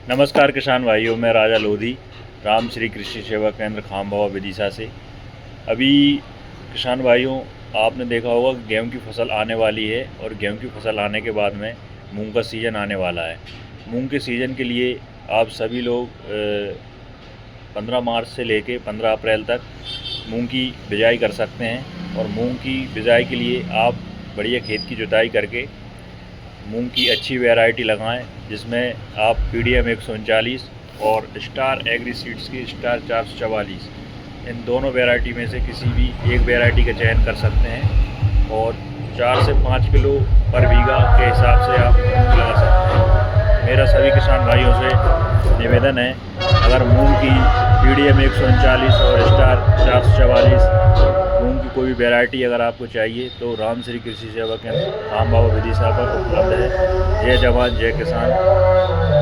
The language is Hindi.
नमस्कार किसान भाइयों, मैं राजा लोधी राम श्री कृषि सेवा केंद्र खामबावा विदिशा से। अभी किसान भाइयों, आपने देखा होगा कि गेहूं की फसल आने वाली है और गेहूं की फसल आने के बाद में मूंग का सीज़न आने वाला है। मूंग के सीज़न के लिए आप सभी लोग 15 मार्च से लेके 15 अप्रैल तक मूंग की बिजाई कर सकते हैं। और मूंग की बिजाई के लिए आप बढ़िया खेत की जुताई करके मूंग की अच्छी वैरायटी लगाएं, जिसमें आप PDM 139 और स्टार एग्री सीड्स की स्टार 444, इन दोनों वैरायटी में से किसी भी एक वैरायटी का चयन कर सकते हैं। और 4 से 5 किलो पर बीघा के हिसाब से आप मूंग लगा सकते हैं। मेरा सभी किसान भाइयों से निवेदन है, अगर मूंग की PDM 139 और स्टार 444 मूंग की कोई भी वैरायटी अगर आपको चाहिए तो राम श्री कृषि सेवा केंद्र खामबावा विदिशा पर उपलब्ध है। जय जवान जय किसान।